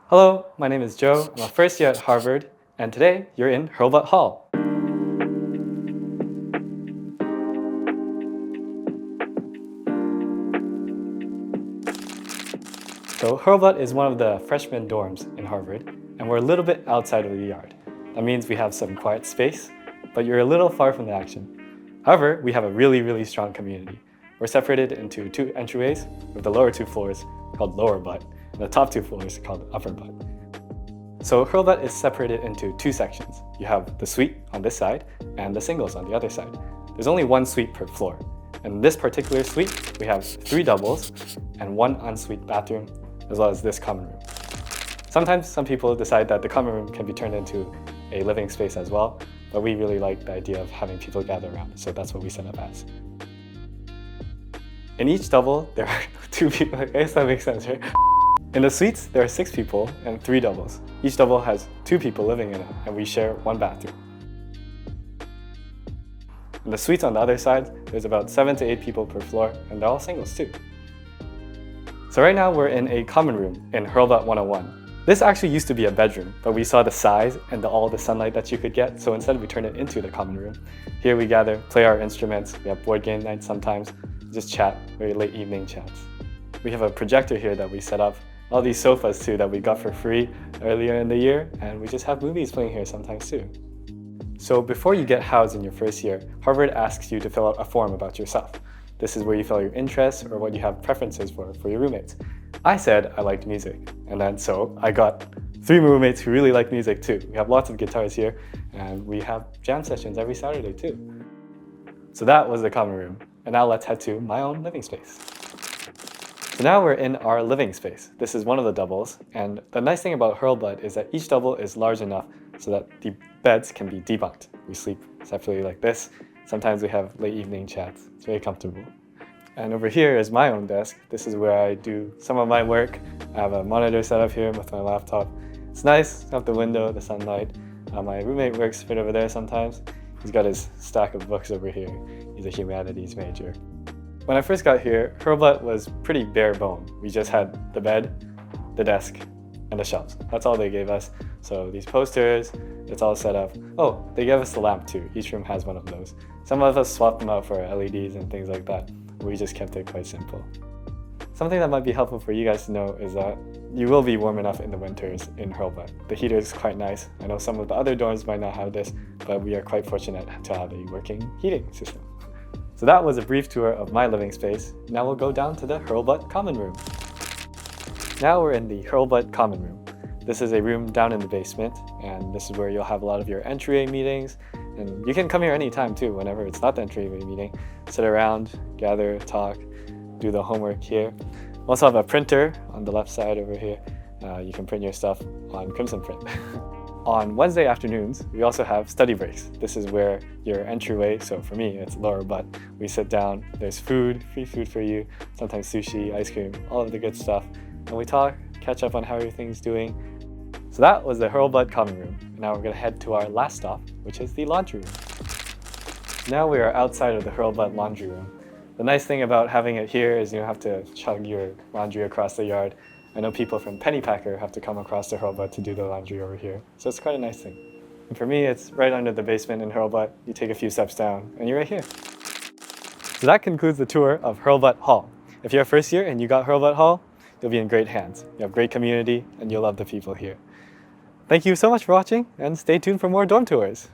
Hello, my name is Joe. I'm a first year at Harvard, and today you're in Hurlbut Hall. So Hurlbut is one of the freshman dorms in Harvard, and we're a little bit outside of the yard. That means we have some quiet space, but you're a little far from the action. However, we have a really strong community. We're separated into two entryways, with the lower two floors called lower butt, and the top two floors called upper butt. So Hurlbut is separated into two sections. You have the suite on this side and the singles on the other side. There's only one suite per floor. In this particular suite, we have 3 doubles and 1 ensuite bathroom, as well as this common room. Sometimes some people decide that the common room can be turned into a living space as well, but we really like the idea of having people gather around, so that's what we set up as. In each double, there are 2 people. I guess that makes sense, right? In the suites, there are 6 people and 3 doubles. Each double has 2 people living in it, and we share 1 bathroom. In the suites on the other side, there's about 7 to 8 people per floor, and they're all singles too. So right now we're in a common room in Hurlbut 101. This actually used to be a bedroom, but we saw the size and all the sunlight that you could get, so instead we turned it into the common room. Here we gather, play our instruments, we have board game nights sometimes, just chat, very late evening chats. We have a projector here that we set up, all these sofas too that we got for free earlier in the year, and we just have movies playing here sometimes too. So before you get housed in your first year, Harvard asks you to fill out a form about yourself. This is where you fill out your interests or what you have preferences for your roommates. I said I liked music, and then so I got 3 roommates who really like music too. We have lots of guitars here, and we have jam sessions every Saturday too. So that was the common room, and now let's head to my own living space. So now we're in our living space. This is one of the doubles, and the nice thing about Hurlbut is that each double is large enough so that the beds can be debunked. We sleep separately like this. Sometimes we have late evening chats. It's very comfortable. And over here is my own desk. This is where I do some of my work. I have a monitor set up here with my laptop. It's nice, have the window, the sunlight. My roommate works right over there sometimes. He's got his stack of books over here. He's a humanities major. When I first got here, Hurlbut was pretty bare bone. We just had the bed, the desk, and the shelves. That's all they gave us. So these posters, it's all set up. Oh, they gave us the lamp too. Each room has one of those. Some of us swapped them out for LEDs and things like that. We just kept it quite simple. Something that might be helpful for you guys to know is that you will be warm enough in the winters in Hurlbut. The heater is quite nice. I know some of the other dorms might not have this, but we are quite fortunate to have a working heating system. So that was a brief tour of my living space. Now we'll go down to the Hurlbut common room. Now we're in the Hurlbut common room. This is a room down in the basement, and this is where you'll have a lot of your entryway meetings. And you can come here anytime too, whenever it's not the entryway meeting. Sit around, gather, talk, do the homework here. We also have a printer on the left side over here. You can print your stuff on Crimson Print. On Wednesday afternoons, we also have study breaks. This is where your entryway, so for me, it's lower butt. We sit down, there's food, free food for you, sometimes sushi, ice cream, all of the good stuff. And we talk, catch up on how everything's doing. So that was the Hurlbut common room. And now we're gonna head to our last stop, which is the laundry room. Now we are outside of the Hurlbut laundry room. The nice thing about having it here is you don't have to chug your laundry across the yard. I know people from Pennypacker have to come across to Hurlbut to do the laundry over here. So it's quite a nice thing. And for me, it's right under the basement in Hurlbut. You take a few steps down and you're right here. So that concludes the tour of Hurlbut Hall. If you're a first year and you got Hurlbut Hall, you'll be in great hands. You have great community and you'll love the people here. Thank you so much for watching, and stay tuned for more dorm tours.